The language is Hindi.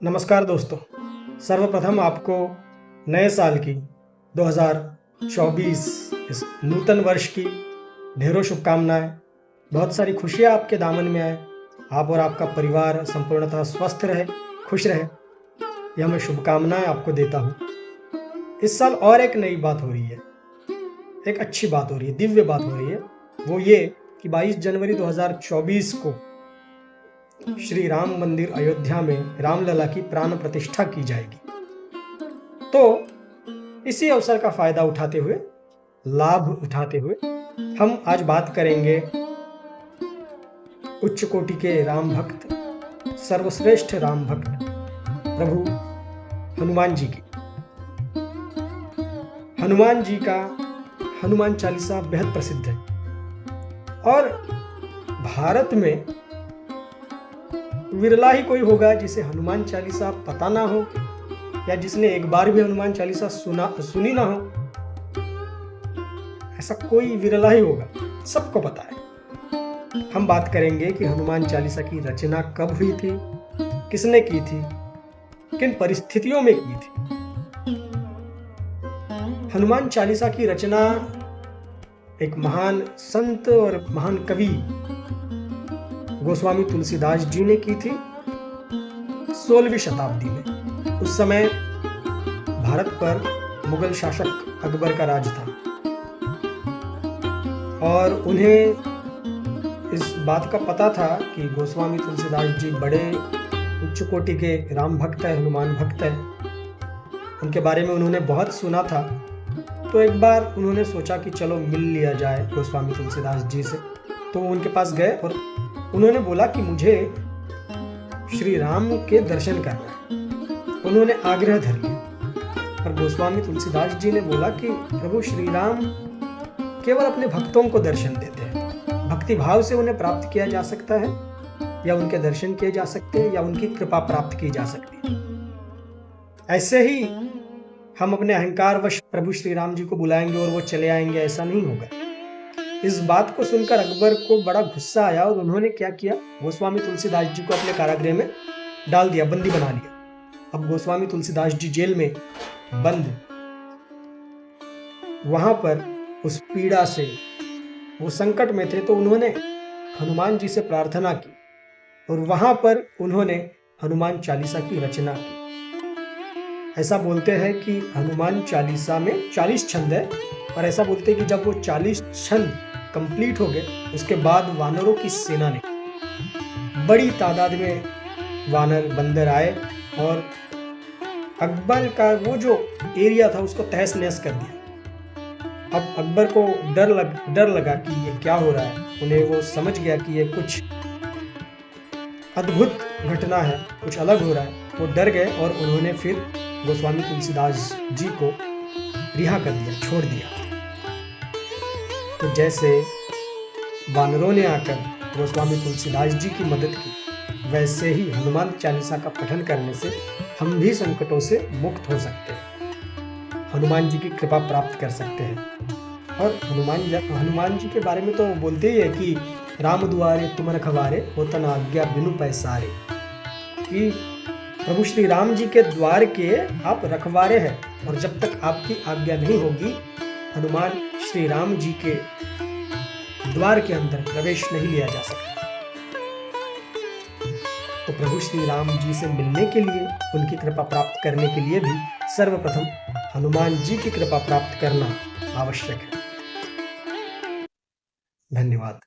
नमस्कार दोस्तों। सर्वप्रथम आपको नए साल की 2024 इस नूतन वर्ष की ढेरों शुभकामनाएं। बहुत सारी खुशियां आपके दामन में आए। आप और आपका परिवार संपूर्णतः स्वस्थ रहे, खुश रहे, यह मैं शुभकामनाएं आपको देता हूं। इस साल और एक नई बात हो रही है, एक अच्छी बात हो रही है, दिव्य बात हो रही है। वो ये कि 22 जनवरी 2024 को श्री राम मंदिर अयोध्या में रामलला की प्राण प्रतिष्ठा की जाएगी। तो इसी अवसर का फायदा उठाते हुए, लाभ उठाते हुए हम आज बात करेंगे उच्च कोटि के राम भक्त, सर्वश्रेष्ठ राम भक्त प्रभु हनुमान जी की। हनुमान जी का हनुमान चालीसा बेहद प्रसिद्ध है और भारत में विरला ही कोई होगा जिसे हनुमान चालीसा पता ना हो या जिसने एक बार भी हनुमान चालीसा सुनी ना हो। ऐसा कोई विरला ही होगा, सबको पता है। हम बात करेंगे कि हनुमान चालीसा की रचना कब हुई थी, किसने की थी, किन परिस्थितियों में की थी। हनुमान चालीसा की रचना एक महान संत और महान कवि गोस्वामी तुलसीदास जी ने की थी 16वीं शताब्दी में। उस समय भारत पर मुगल शासक अकबर का राज था और उन्हें इस बात का पता था कि गोस्वामी तुलसीदास जी बड़े उच्च कोटि के राम भक्त है, हनुमान भक्त है। उनके बारे में उन्होंने बहुत सुना था। तो एक बार उन्होंने सोचा कि चलो मिल लिया जाए गोस्वामी तुलसीदास जी से। तो वो उनके पास गए और उन्होंने बोला कि मुझे श्री राम के दर्शन करना है। उन्होंने आग्रह धर लिया और गोस्वामी तुलसीदास जी ने बोला कि प्रभु श्री राम केवल अपने भक्तों को दर्शन देते हैं। भक्ति भाव से उन्हें प्राप्त किया जा सकता है या उनके दर्शन किए जा सकते हैं या उनकी कृपा प्राप्त की जा सकती है। ऐसे ही हम अपने अहंकारवश प्रभु श्री राम जी को बुलाएंगे और वो चले आएंगे, ऐसा नहीं होगा। इस बात को सुनकर अकबर को बड़ा गुस्सा आया और उन्होंने क्या किया, गोस्वामी तुलसीदास जी को अपने कारागृह में डाल दिया, बंदी बना लिया। अब गोस्वामी तुलसीदास जी जेल में बंद, वहां पर उस पीड़ा से वो संकट में थे। तो उन्होंने हनुमान जी से प्रार्थना की और वहां पर उन्होंने हनुमान चालीसा की रचना की। ऐसा बोलते हैं कि हनुमान चालीसा में 40 छंद है और ऐसा बोलते हैं कि जब वो 40 छंद कंप्लीट हो गए उसके बाद वानरों की सेना ने, बड़ी तादाद में वानर बंदर आए और अकबर का वो जो एरिया था उसको तहस नहस कर दिया। अब अकबर को डर लगा कि ये क्या हो रहा है। उन्हें वो समझ गया कि ये कुछ अद्भुत घटना है, कुछ अलग हो रहा है। वो डर गए और उन्होंने फिर गोस्वामी तुलसीदास जी को रिहा कर दिया, छोड़ दिया। तो जैसे वानरों ने आकर गोस्वामी तुलसीदास जी की मदद की, वैसे ही हनुमान चालीसा का पठन करने से हम भी संकटों से मुक्त हो सकते हैं, हनुमान जी की कृपा प्राप्त कर सकते हैं। और हनुमान जी के बारे में तो बोलते ही है कि राम दुआरे तुम रखवारे, होतन आज्ञा बिनु पैसारे, कि प्रभु श्री राम जी के द्वार के आप रखवारे हैं और जब तक आपकी आज्ञा नहीं होगी हनुमान श्री राम जी के द्वार के अंदर प्रवेश नहीं लिया जा सकता। तो प्रभु श्री राम जी से मिलने के लिए, उनकी कृपा प्राप्त करने के लिए भी सर्वप्रथम हनुमान जी की कृपा प्राप्त करना आवश्यक है। धन्यवाद।